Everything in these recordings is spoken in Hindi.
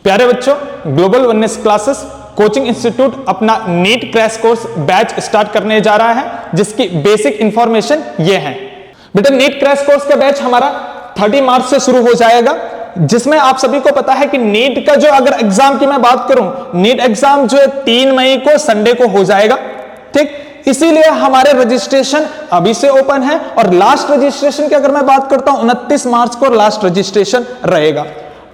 प्यारे बच्चों, global oneness classes coaching institute अपना NEET crash course batch start करने जा रहा है, जिसकी बेसिक इंफॉर्मेशन ये है। बेटा, नीट क्रैश कोर्स का बैच हमारा 30 मार्च से शुरू हो जाएगा, जिसमें आप सभी को पता है कि नीट का जो अगर एग्जाम की मैं बात करूं, नीट एग्जाम जो है 3 मई को संडे को हो जाएगा। ठीक, इसीलिए हमारे रजिस्ट्रेशन अभी से ओपन है और लास्ट रजिस्ट्रेशन की अगर मैं बात करता हूं 29 मार्च को लास्ट रजिस्ट्रेशन रहेगा।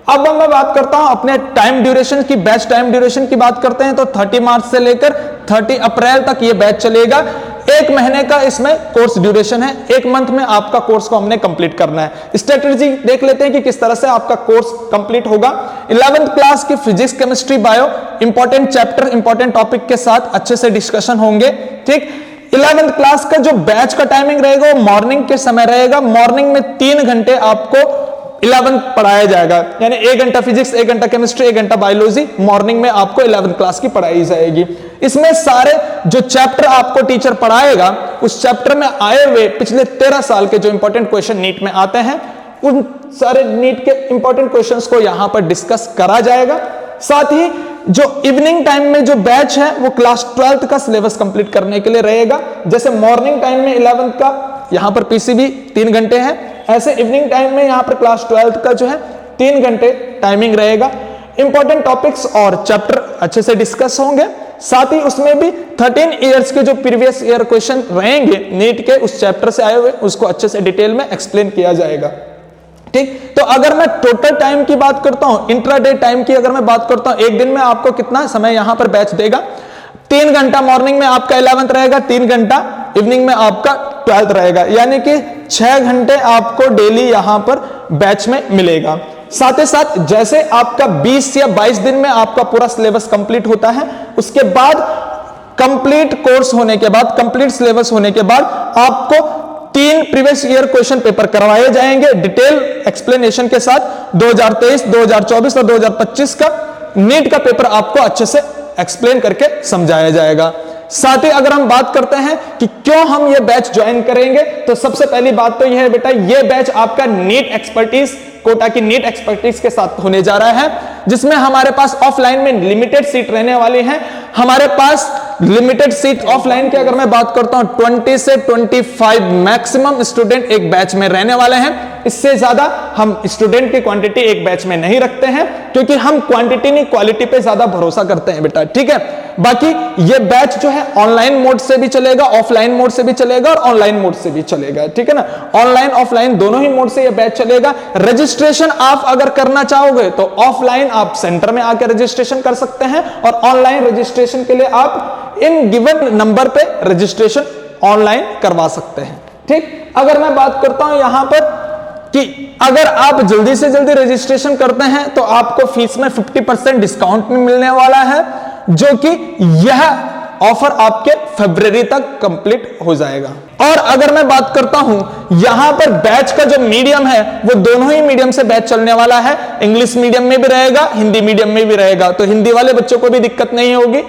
अब मैं बात करता हूं अपने टाइम ड्यूरेशन की, बैच टाइम ड्यूरेशन की बात करते हैं तो 30 मार्च से लेकर 30 अप्रैल तक ये बैच चलेगा। 1 महीने का इसमें कोर्स ड्यूरेशन है, 1 मंथ में आपका कोर्स को हमने कंप्लीट करना है। स्ट्रेटजी देख लेते हैं कि किस तरह से आपका कोर्स कंप्लीट होगा। 11th क्लास की physics, chemistry, bio important chapter, important topic के साथ अच्छे से डिस्कशन होंगे। ठीक, 11th क्लास का जो बैच का टाइमिंग रहेगा वो मॉर्निंग के समय रहेगा। मॉर्निंग में 3 घंटे आपको 11th पढ़ाया जाएगा, यानी 1 घंटा फिजिक्स, 1 घंटा केमिस्ट्री, 1 घंटा बायोलॉजी मॉर्निंग में आपको 11th क्लास की पढ़ाई जाएगी। इसमें सारे जो चैप्टर आपको टीचर पढ़ाएगा, उस चैप्टर में आए हुए पिछले 13 साल के जो इंपॉर्टेंट क्वेश्चन नीट में आते हैं, उन सारे नीट के इंपॉर्टेंट क्वेश्चंस को यहां पर डिस्कस करा जाएगा। साथ ही जो इवनिंग टाइम में जो बैच है वो क्लास 12th का सिलेबस कंप्लीट करने के लिए रहेगा। जैसे मॉर्निंग टाइम में 11th का यहां पर पीसीबी 3 घंटे है, ऐसे इवनिंग टाइम में यहां पर क्लास 12th का जो है 3 घंटे टाइमिंग रहेगा। इंपॉर्टेंट टॉपिक्स और चैप्टर अच्छे से डिस्कस होंगे। साथ ही उसमें भी 13 इयर्स के जो प्रीवियस ईयर क्वेश्चन रहेंगे नीट के उस चैप्टर से आए हुए, उसको अच्छे से डिटेल में एक्सप्लेन किया जाएगा। ठीक, तो अगर मैं टोटल टाइम की बात करता हूं, इंट्राडे टाइम की अगर मैं बात करता हूं, एक दिन में आपको कितना समय यहां पर बैच देगा? 3 घंटा मॉर्निंग में आपका 11th रहेगा, 3 घंटा इवनिंग में आपका 12th रहेगा, यानी कि 6 घंटे आपको डेली यहां पर बैच में मिलेगा। साथ ही साथ जैसे आपका 20 या 22 दिन में आपका पूरा सिलेबस कंप्लीट होता है, उसके बाद कंप्लीट कोर्स होने के बाद, कंप्लीट सिलेबस होने के बाद आपको 3 प्रीवियस ईयर क्वेश्चन पेपर करवाए जाएंगे डिटेल एक्सप्लेनेशन के साथ। 2023, 2024 और 2025 का नीट का पेपर आपको अच्छे से एक्सप्लेन करके समझाया जाएगा। साथ ही अगर हम बात करते हैं कि क्यों हम ये बैच ज्वाइन करेंगे, तो सबसे पहली बात तो यह है बेटा, ये बैच आपका नीट एक्सपर्टीज, कोटा की नीट एक्सपर्टीज के साथ होने जा रहा है, जिसमें हमारे पास ऑफलाइन में लिमिटेड सीट रहने वाली है। हमारे पास लिमिटेड सीट ऑफलाइन की अगर मैं बात करता हूं 20 से 25 मैक्सिमम स्टूडेंट एक बैच में रहने वाले हैं। इससे ज्यादा हम स्टूडेंट की क्वांटिटी एक बैच में नहीं रखते हैं, क्योंकि हम क्वांटिटी नहीं क्वालिटी पे ज्यादा भरोसा करते हैं बेटा। ठीक है, बाकी ये बैच जो है ऑनलाइन मोड से भी चलेगा, ऑफलाइन मोड से भी चलेगा और ऑनलाइन मोड से भी चलेगा। ठीक है ना, ऑनलाइन ऑफलाइन दोनों ही मोड से ये बैच चलेगा। रजिस्ट्रेशन आप अगर करना चाहोगे तो ऑफलाइन आप सेंटर में आकर रजिस्ट्रेशन कर सकते हैं, और ऑनलाइन रजिस्ट्रेशन के लिए आप इन गिवन नंबर पे रजिस्ट्रेशन ऑनलाइन करवा सकते हैं। ठीक, अगर मैं बात करता हूं यहां पर कि अगर आप जल्दी से जल्दी रजिस्ट्रेशन करते हैं तो आपको फीस में 50% डिस्काउंट भी मिलने वाला है, जो कि यह ऑफर आपके फरवरी तक कंप्लीट हो जाएगा। और अगर मैं बात करता हूं यहां पर बैच का जो मीडियम है वो दोनों ही मीडियम से बैच चलने वाला है। इंग्लिश मीडियम में भी रहेगा, हिंदी मीडियम में भी रहेगा, तो हिंदी वाले बच्चों को भी दिक्कत नहीं होगी,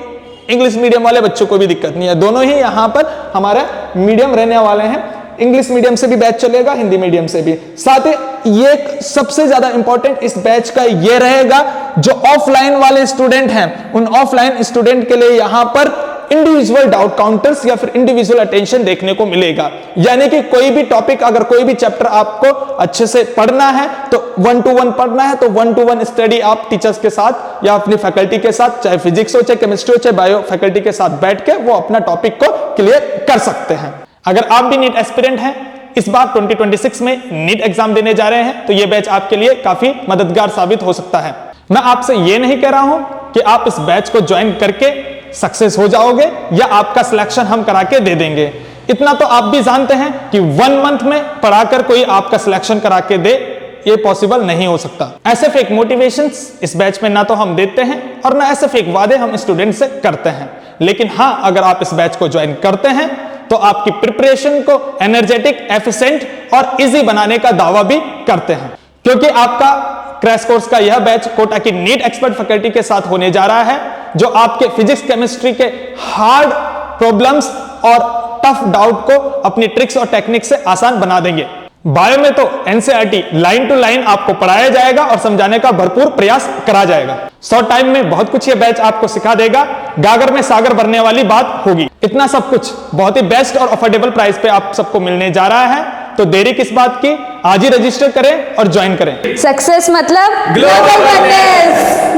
इंग्लिश मीडियम वाले बच्चों को भी दिक्कत नहीं है। दोनों ही यहां पर हमारे मीडियम रहने वाले हैं। इंग्लिश मीडियम से भी बैच चलेगा, हिंदी मीडियम से भी। साथ ही ये सबसे ज्यादा इंपॉर्टेंट इस बैच का ये रहेगा, जो ऑफलाइन वाले स्टूडेंट हैं उन ऑफलाइन स्टूडेंट के लिए यहां पर इंडिविजुअल डाउट काउंटर्स या फिर इंडिविजुअल अटेंशन देखने को मिलेगा। यानी कि कोई भी टॉपिक, अगर कोई भी चैप्टर आपको अच्छे से पढ़ना है तो 1-to-1 पढ़ना है तो 1-to-1 स्टडी आप टीचर्स के साथ या अपनी फैकल्टी के साथ, चाहे फिजिक्स हो, चाहे केमिस्ट्री हो, चाहे बायो, फैकल्टी के साथ बैठ के वो अपना टॉपिक को क्लियर कर सकते हैं। अगर आप भी नीट एस्पिरेंट हैं, इस बार 2026 में नीट एग्जाम देने जा रहे हैं, तो यह बैच आपके लिए काफी मददगार साबित हो सकता है। मैं आपसे यह नहीं कह रहा हूं कि आप इस बैच को ज्वाइन करके सक्सेस हो जाओगे या आपका सिलेक्शन हम करा के दे देंगे। इतना तो आप भी जानते हैं कि 1 मंथ में पढ़ाकर कोई आपका सिलेक्शन करा के दे, ये पॉसिबल नहीं हो सकता। ऐसे फेक मोटिवेशंस इस बैच में ना तो हम देते हैं और ना ऐसे फेक वादे हम स्टूडेंट से करते हैं। लेकिन हां, अगर आप इस बैच को ज्वाइन करते हैं तो आपकी प्रिपरेशन को एनर्जेटिक, एफिशिएंट और इजी बनाने का दावा भी करते हैं, क्योंकि आपका क्रैश कोर्स का यह बैच कोटा की नीट एक्सपर्ट फैकल्टी के साथ होने जा रहा है, जो आपके फिजिक्स, केमिस्ट्री के हार्ड प्रॉब्लम्स और टफ डाउट को अपनी ट्रिक्स और टेक्निक से आसान बना देंगे। बायो में तो एनसीईआरटी लाइन टू लाइन आपको पढ़ाया जाएगा और समझाने का भरपूर प्रयास करा जाएगा। शॉर्ट टाइम में बहुत कुछ ये बैच आपको सिखा देगा, गागर में सागर भरने वाली बात होगी। इतना सब कुछ बहुत ही बेस्ट और अफोर्डेबल प्राइस पे आप सबको मिलने जा रहा है, तो देरी किस बात की, आज ही रजिस्टर करें और ज्वाइन करें। सक्सेस मतलब ग्लोबल वेलनेस।